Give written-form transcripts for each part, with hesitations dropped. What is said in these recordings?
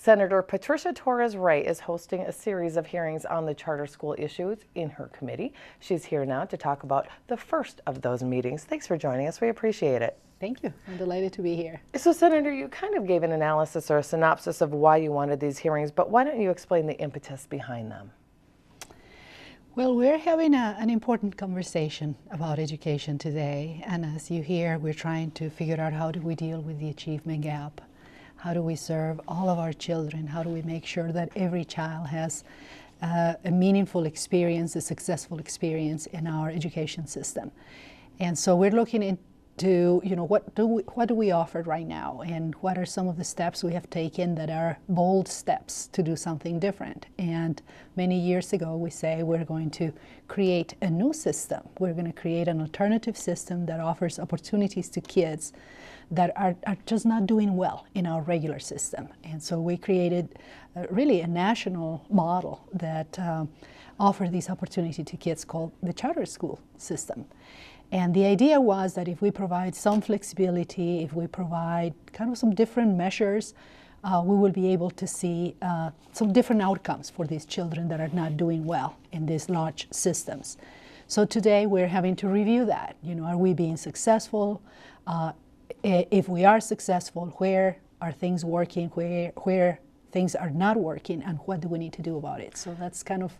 Senator Patricia Torres Ray is hosting a series of hearings on the charter school issues in her committee. She's here now to talk about the first of those meetings. Thanks for joining us. We appreciate it. Thank you. I'm delighted to be here. So, Senator, you kind of gave an analysis or a synopsis of why you wanted these hearings, but why don't you explain the impetus behind them? Well, we're having an important conversation about education today, and as you hear, we're trying to figure out how do we deal with the achievement gap. How do we serve all of our children? How do we make sure that every child has a meaningful experience, a successful experience in our education system? And so we're looking into, what do we offer right now, and what are some of the steps we have taken that are bold steps to do something different. And many years ago, we say we're going to create a new system. We're going to create an alternative system that offers opportunities to kids that are just not doing well in our regular system. And so we created really a national model that offered this opportunity to kids called the charter school system. And the idea was that if we provide some flexibility, if we provide kind of some different measures, we will be able to see some different outcomes for these children that are not doing well in these large systems. So today we're having to review that. Are we being successful? If we are successful, where are things working, where things are not working, and what do we need to do about it? So that's kind of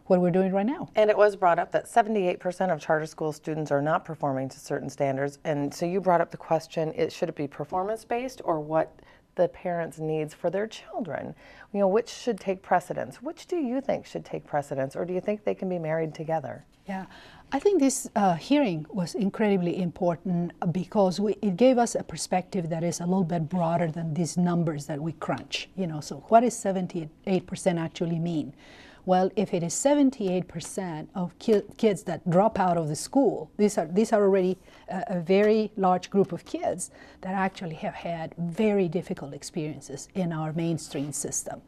what we're doing right now. And it was brought up that 78% of charter school students are not performing to certain standards. And so you brought up the question, should it be performance-based or what the parents' needs for their children? Which should take precedence? Which do you think should take precedence, or do you think they can be married together? Yeah, I think this hearing was incredibly important because it gave us a perspective that is a little bit broader than these numbers that we crunch. So what does 78% actually mean? Well, if it is 78% of kids that drop out of the school, these are already a very large group of kids that actually have had very difficult experiences in our mainstream system.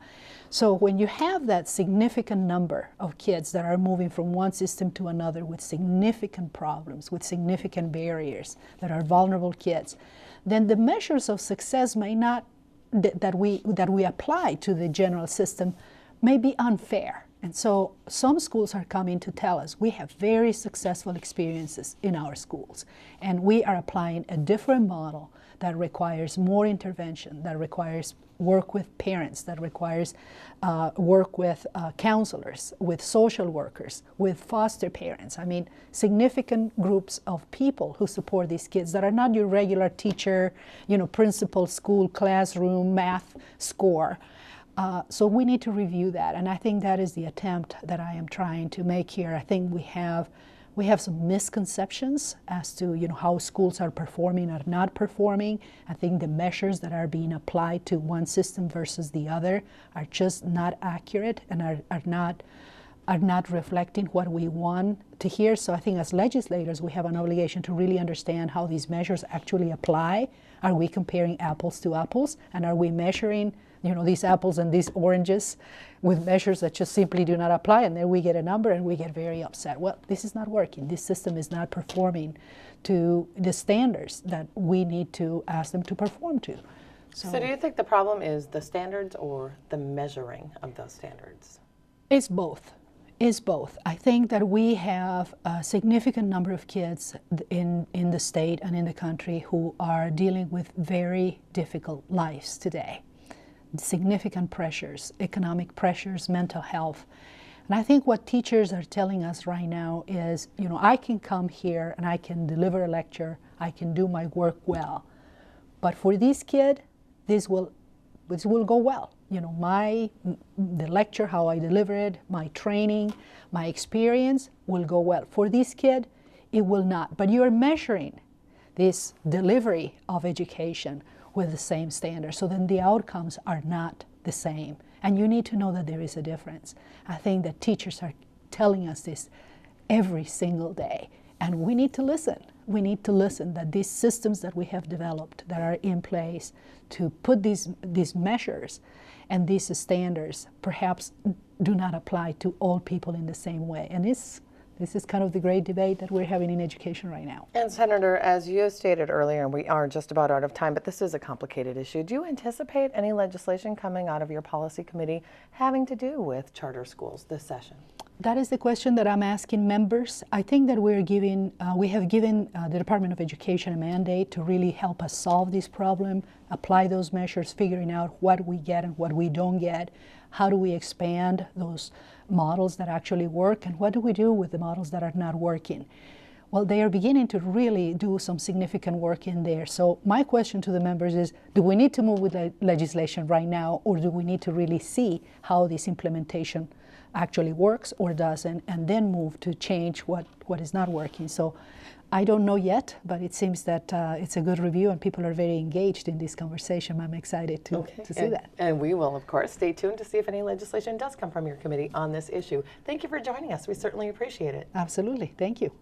So when you have that significant number of kids that are moving from one system to another with significant problems, with significant barriers, that are vulnerable kids, then the measures of success may not, that we apply to the general system may be unfair. And so some schools are coming to tell us we have very successful experiences in our schools, and we are applying a different model that requires more intervention, that requires work with parents, that requires work with counselors, with social workers, with foster parents. I mean, significant groups of people who support these kids that are not your regular teacher, principal, school, classroom, math score. So we need to review that, and I think that is the attempt that I am trying to make here. I think we have some misconceptions as to how schools are performing or not performing. I think the measures that are being applied to one system versus the other are just not accurate and are not reflecting what we want to hear. So I think as legislators we have an obligation to really understand how these measures actually apply. Are we comparing apples to apples, and are we measuring these apples and these oranges with measures that just simply do not apply, and then we get a number and we get very upset. Well, this is not working. This system is not performing to the standards that we need to ask them to perform to. So do you think the problem is the standards or the measuring of those standards? It's both. It's both. I think that we have a significant number of kids in the state and in the country who are dealing with very difficult lives today. Significant pressures, economic pressures, mental health. And I think what teachers are telling us right now is, I can come here and I can deliver a lecture, I can do my work well. But for this kid, this will go well. The lecture, how I deliver it, my training, my experience will go well. For this kid, it will not. But you're measuring this delivery of education with the same standard. So then the outcomes are not the same. And you need to know that there is a difference. I think that teachers are telling us this every single day. And we need to listen. We need to listen that these systems that we have developed that are in place to put these measures and these standards perhaps do not apply to all people in the same way. And This is kind of the great debate that we're having in education right now. And Senator, as you stated earlier, and we are just about out of time, but this is a complicated issue. Do you anticipate any legislation coming out of your policy committee having to do with charter schools this session? That is the question that I'm asking members. I think that we have given the Department of Education a mandate to really help us solve this problem, apply those measures, figuring out what we get and what we don't get. How do we expand those models that actually work, and what do we do with the models that are not working? Well, they are beginning to really do some significant work in there. So my question to the members is, do we need to move with legislation right now, or do we need to really see how this implementation actually works or doesn't, and then move to change what is not working? So I don't know yet, but it seems that it's a good review and people are very engaged in this conversation. I'm excited to see that. And we will, of course, stay tuned to see if any legislation does come from your committee on this issue. Thank you for joining us. We certainly appreciate it. Absolutely. Thank you.